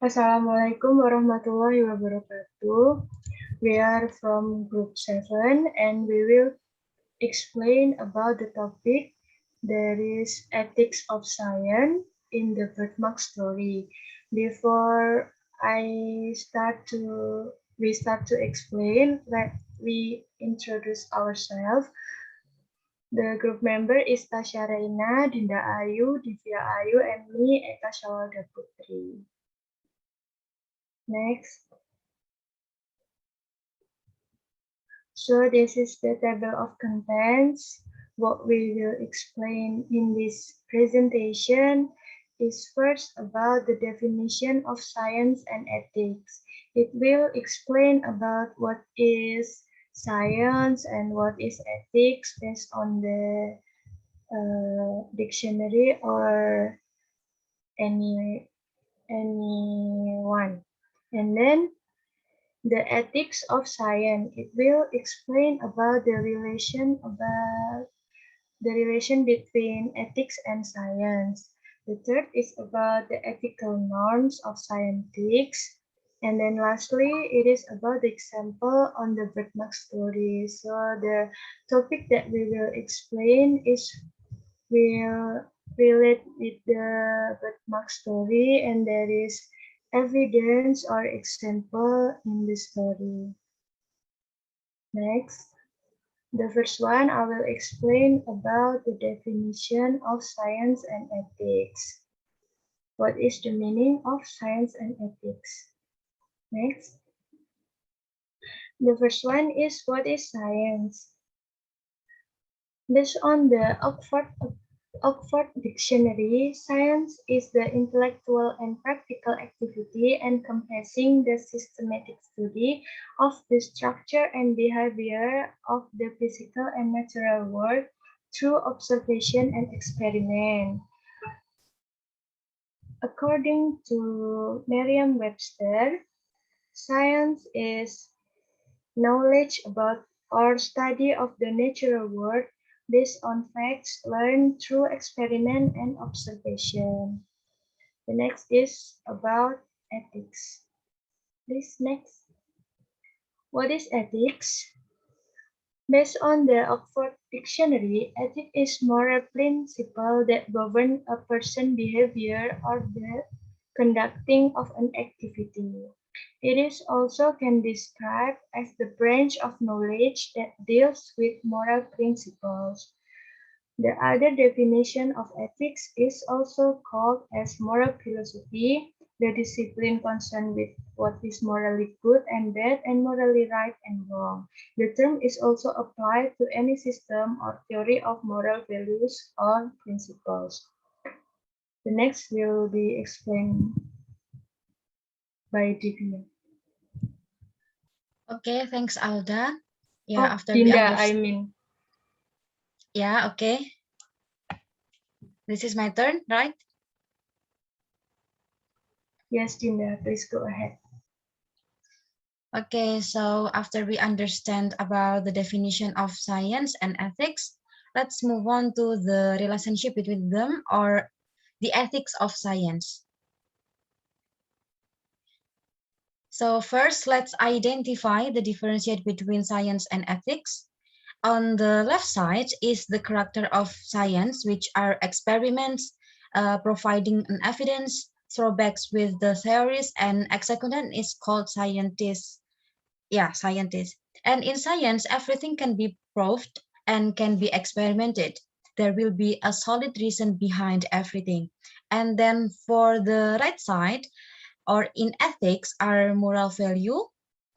Assalamualaikum warahmatullahi wabarakatuh. We are from group 7 and we will explain about the topic there is ethics of science in the birthmark story. Before we start to explain, let we introduce ourselves. The group member is Tasya Reyna, Dinda Ayu, Divya Ayu, and me, Eka Syahwalda P. Next. So this is the table of contents. What we will explain in this presentation is first about the definition of science and ethics. It will explain about what is science and what is ethics based on the dictionary or any one. And then the ethics of science. It will explain about the relation between ethics and science. The third is about the ethical norms of scientists. And then lastly, it is about the example on the birthmark story. So the topic that we will explain is will relate with the birthmark story, and there is evidence or example in the story. Next, the first one I will explain about the definition of science and ethics. What is the meaning of science and ethics? Next, the first one is what is science? Based on the Oxford Dictionary, science is the intellectual and practical activity encompassing the systematic study of the structure and behavior of the physical and natural world through observation and experiment. According to Merriam-Webster, science is knowledge about or study of the natural world based on facts learned through experiment and observation. The next is about ethics. Please, next. What is ethics? Based on the Oxford Dictionary, ethics is moral principle that govern a person's behavior or the conducting of an activity. It is also can be described as the branch of knowledge that deals with moral principles. The other definition of ethics is also called as moral philosophy, the discipline concerned with what is morally good and bad and morally right and wrong. The term is also applied to any system or theory of moral values or principles. The next will be explained by Divya. Okay, thanks, Alda. Yeah, Oh, after we Dinda, I understand. mean. Yeah, okay. This is my turn, right? Yes, Dinda, please go ahead. Okay, so after we understand about the definition of science and ethics, let's move on to the relationship between them or the ethics of science. So first, let's identify the differentiate between science and ethics. On the left side is the character of science, which are experiments, providing an evidence, throwbacks with the theories, and executant is called scientist. Yeah, scientist. And in science, everything can be proved and can be experimented. There will be a solid reason behind everything. And then for the right side, or in ethics, our moral value,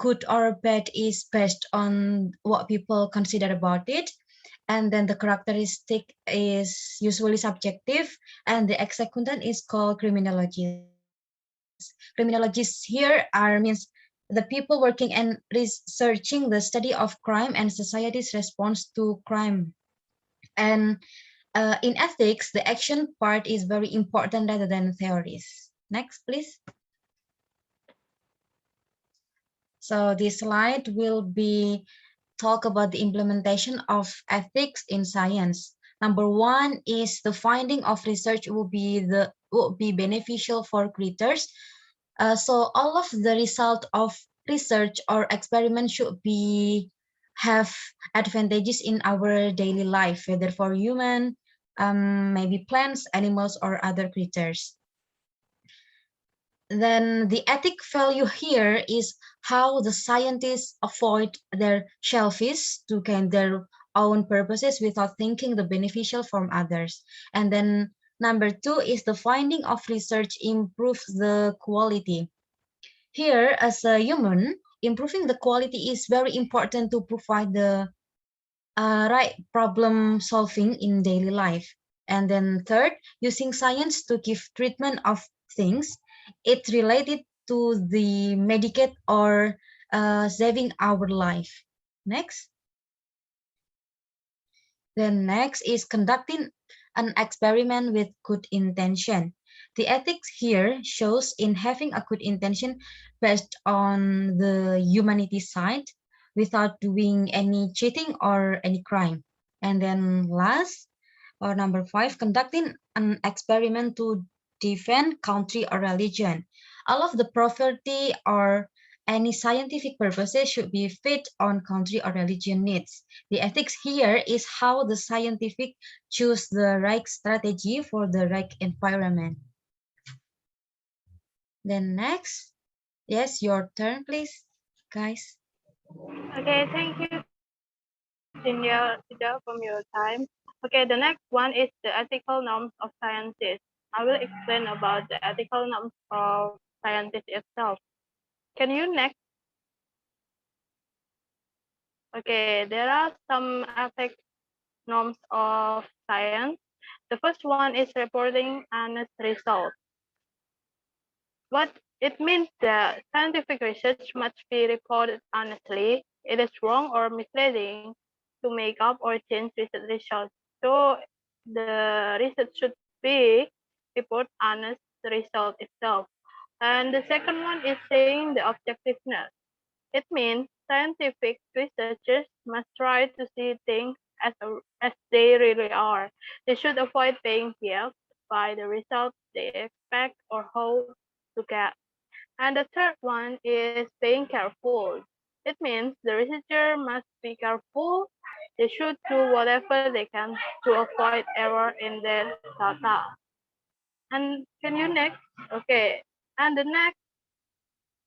good or bad is based on what people consider about it. And then the characteristic is usually subjective, and the executant is called criminologist. Criminologists here are means the people working and researching the study of crime and society's response to crime. And in ethics, the action part is very important rather than theories. Next, please. So this slide will be talk about the implementation of ethics in science. Number one is the finding of research will be beneficial for creators. So all of the result of research or experiment should be have advantages in our daily life, whether for human, maybe plants, animals, or other creatures. Then the ethic value here is how the scientists avoid their shellfish to gain their own purposes without thinking the beneficial from others. And then number two is the finding of research improves the quality. Here, as a human, improving the quality is very important to provide the right problem solving in daily life. And then third, using science to give treatment of things, it's related to the medicate or saving our life. Next. Then next is conducting an experiment with good intention. The ethics here shows in having a good intention based on the humanity side without doing any cheating or any crime. And then last, or number five, conducting an experiment to defend country or religion. All of the property or any scientific purposes should be fit on country or religion needs. The ethics here is how the scientific choose the right strategy for the right environment. Then next, yes, your turn, please, guys. Okay, thank you, Dinda, from your time. Okay, the next one is the ethical norms of scientists. I will explain about the ethical norms of scientists itself. Can you next? Okay, there are some ethics norms of science. The first one is reporting honest results. What it means that scientific research must be reported honestly. It is wrong or misleading to make up or change research results. So the research should be report honest result itself. And the second one is saying the objectiveness. It means scientific researchers must try to see things as they really are. They should avoid being biased by the results they expect or hope to get. And the third one is being careful. It means the researcher must be careful. They should do whatever they can to avoid error in their data. And can you next? Okay. And the next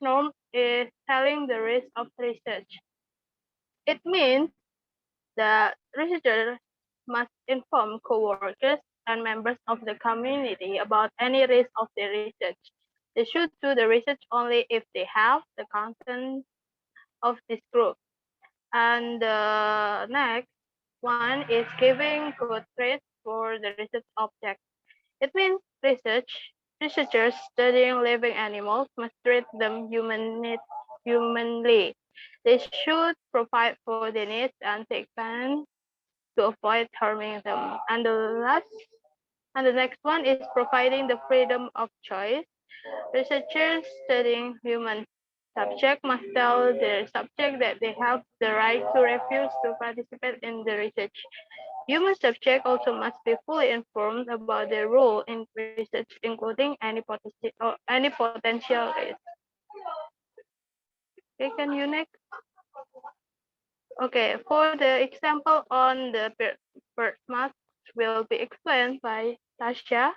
norm is telling the risk of research. It means that researchers must inform co-workers and members of the community about any risk of their research. They should do the research only if they have the consent of this group. And the next one is giving good grades for the research object. It means researchers studying living animals must treat them humanly. They should provide for their needs and take pains to avoid harming them. And the next one is providing the freedom of choice. Researchers studying human subject must tell their subject that they have the right to refuse to participate in the research. Human subject also must be fully informed about their role in research, including any potential risk. Okay, can you next? Okay, for the example on the bird mask will be explained by Tasya.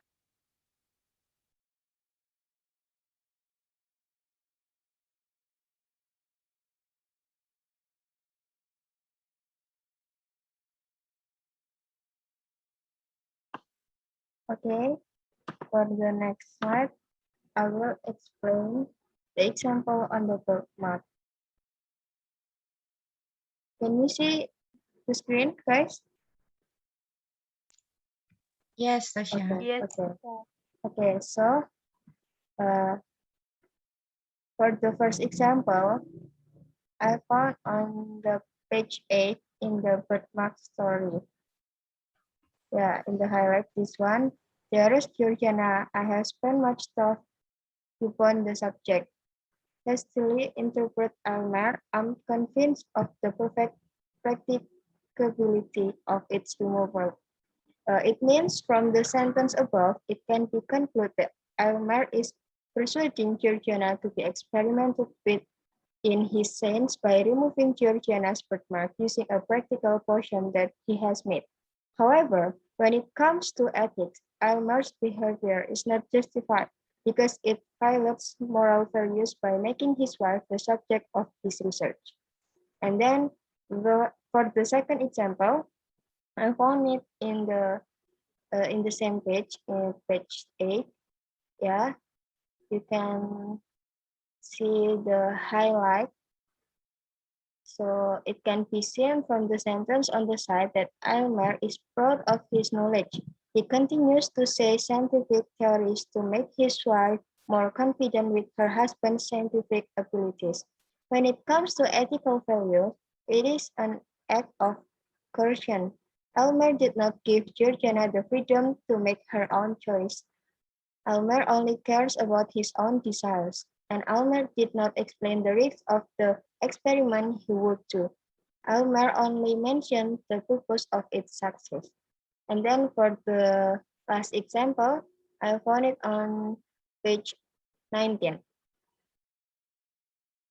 Okay, for the next slide, I will explain the example on the bird map. Can you see the screen, guys? Yes, Tasha. Okay, Yes. okay. Okay, so uh, for the first example, I found on the page 8 in the birthmark story. Yeah, in the highlight, this one. Dearest Georgiana, I have spent much thought upon the subject. Hastily interpret Almer, I'm convinced of the perfect practicability of its removal. It means from the sentence above, it can be concluded that Almer is persuading Georgiana to be experimented with in his sense by removing Georgiana's birthmark using a practical potion that he has made. However, when it comes to ethics, Elmer's behavior is not justified because it violates moral values by making his wife the subject of his research. And then for the second example, I found it in the same page, in page 8. Yeah, you can see the highlight. So it can be seen from the sentence on the side that Elmer is proud of his knowledge. He continues to say scientific theories to make his wife more confident with her husband's scientific abilities. When it comes to ethical values, it is an act of coercion. Elmer did not give Georgiana the freedom to make her own choice. Elmer only cares about his own desires, and Elmer did not explain the risks of the experiment he would do. Elmer only mentioned the purpose of its success. And then for the last example, I found it on page 19.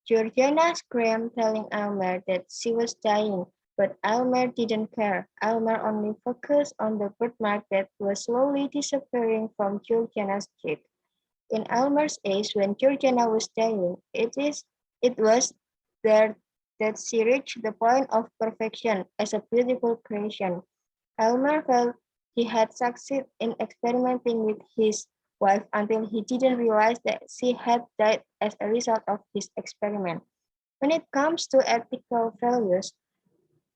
Georgiana screamed, telling Elmer that she was dying, but Elmer didn't care. Elmer only focused on the birthmark that was slowly disappearing from Georgiana's cheek. In Elmer's age, when Georgiana was dying, it was there that she reached the point of perfection as a beautiful creation. Elmer felt he had succeeded in experimenting with his wife until he didn't realize that she had died as a result of his experiment. When it comes to ethical values,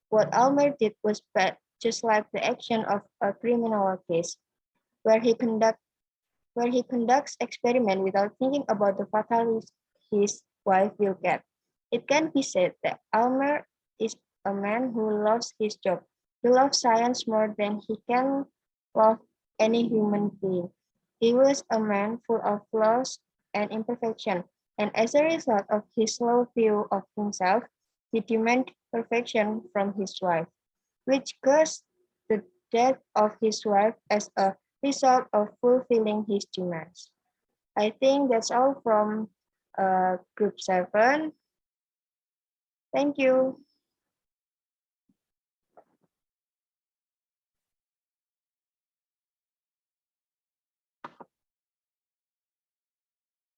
what Elmer did was bad, just like the action of a criminal case, where he conducts experiment without thinking about the fatalities his wife will get. It can be said that Almer is a man who loves his job. He loves science more than he can love any human being. He was a man full of flaws and imperfection, and as a result of his low view of himself, he demanded perfection from his wife, which caused the death of his wife as a result of fulfilling his demands. I think that's all from group 7. Thank you.